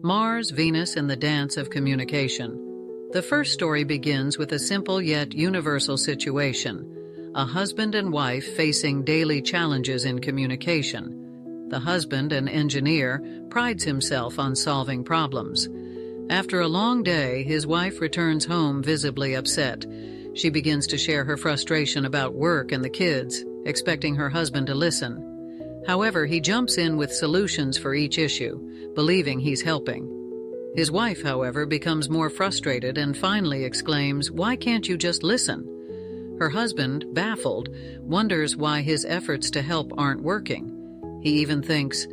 Mars, Venus, and the Dance of Communication. The first story begins with a simple yet universal situation: a husband and wife facing daily challenges in communication. The husband, an engineer, prides himself on solving problems. After a long day, his wife returns home visibly upset. She begins to share her frustration about work and the kids, expecting her husband to listen. However, he jumps in with solutions for each issue, believing he's helping. His wife, however, becomes more frustrated and finally exclaims, "Why can't you just listen?" Her husband, baffled, wonders why his efforts to help aren't working. He even thinks,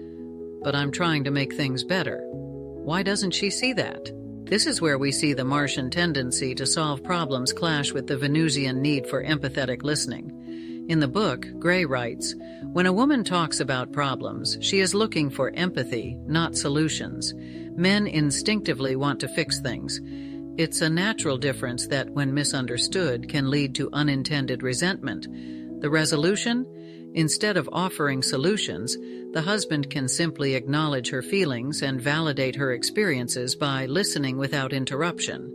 "But I'm trying to make things better. Why doesn't she see that?" This is where we see the Martian tendency to solve problems clash with the Venusian need for empathetic listening. In the book, Gray writes, "When a woman talks about problems, she is looking for empathy, not solutions. Men instinctively want to fix things. It's a natural difference that, when misunderstood, can lead to unintended resentment. The resolution? Instead of offering solutions, the husband can simply acknowledge her feelings and validate her experiences by listening without interruption.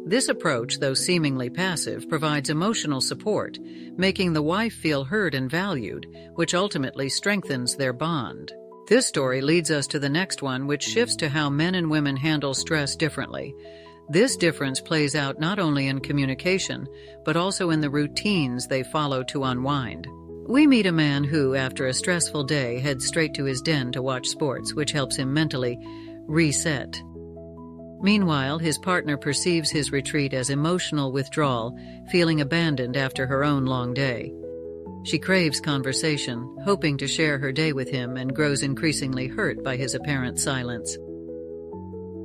This approach, though seemingly passive, provides emotional support, making the wife feel heard and valued, which ultimately strengthens their bond." This story leads us to the next one, which shifts to how men and women handle stress differently. This difference plays out not only in communication, but also in the routines they follow to unwind. We meet a man who, after a stressful day, heads straight to his den to watch sports, which helps him mentally reset. Meanwhile, his partner perceives his retreat as emotional withdrawal, feeling abandoned after her own long day. She craves conversation, hoping to share her day with him, and grows increasingly hurt by his apparent silence.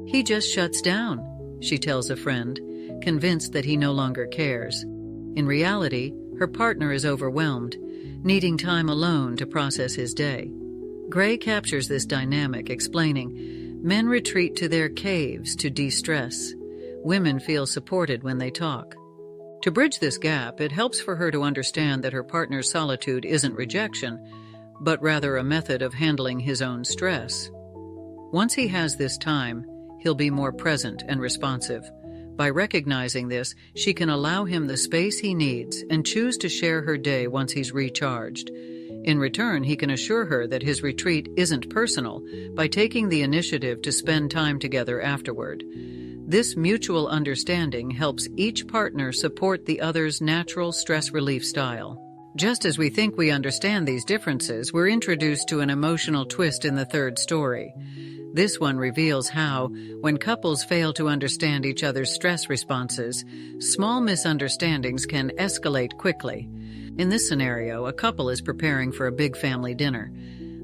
"He just shuts down," she tells a friend, convinced that he no longer cares. In reality, her partner is overwhelmed, needing time alone to process his day. Gray captures this dynamic, explaining, "Men retreat to their caves to de-stress. Women feel supported when they talk." To bridge this gap, it helps for her to understand that her partner's solitude isn't rejection, but rather a method of handling his own stress. Once he has this time, he'll be more present and responsive. By recognizing this, she can allow him the space he needs and choose to share her day once he's recharged. In return, he can assure her that his retreat isn't personal by taking the initiative to spend time together afterward. This mutual understanding helps each partner support the other's natural stress relief style. Just as we think we understand these differences, we're introduced to an emotional twist in the third story. This one reveals how, when couples fail to understand each other's stress responses, small misunderstandings can escalate quickly. In this scenario, a couple is preparing for a big family dinner.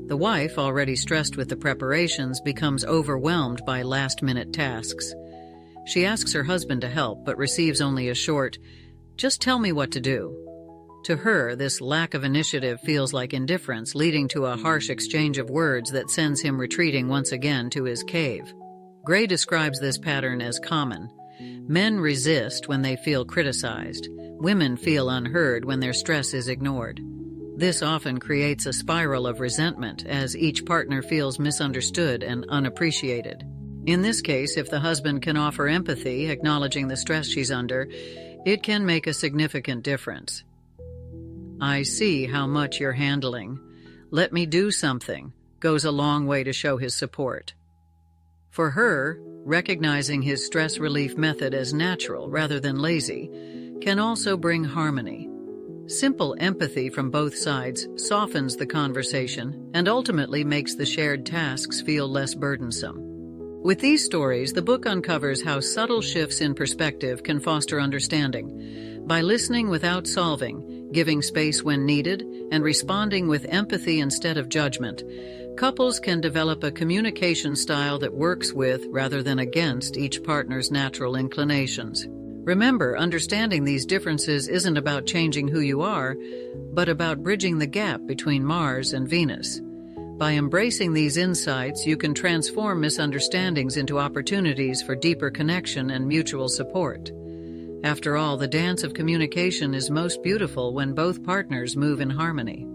The wife, already stressed with the preparations, becomes overwhelmed by last-minute tasks. She asks her husband to help, but receives only a short, "Just tell me what to do." To her, this lack of initiative feels like indifference, leading to a harsh exchange of words that sends him retreating once again to his cave. Gray describes this pattern as common. Men resist when they feel criticized. Women feel unheard when their stress is ignored. This often creates a spiral of resentment, as each partner feels misunderstood and unappreciated. In this case, if the husband can offer empathy, acknowledging the stress she's under, it can make a significant difference. "I see how much you're handling. Let me do something," goes a long way to show his support. For her, recognizing his stress relief method as natural rather than lazy can also bring harmony. Simple empathy from both sides softens the conversation and ultimately makes the shared tasks feel less burdensome. With these stories, the book uncovers how subtle shifts in perspective can foster understanding. By listening without solving, giving space when needed, and responding with empathy instead of judgment, couples can develop a communication style that works with, rather than against, each partner's natural inclinations. Remember, understanding these differences isn't about changing who you are, but about bridging the gap between Mars and Venus. By embracing these insights, you can transform misunderstandings into opportunities for deeper connection and mutual support. After all, the dance of communication is most beautiful when both partners move in harmony.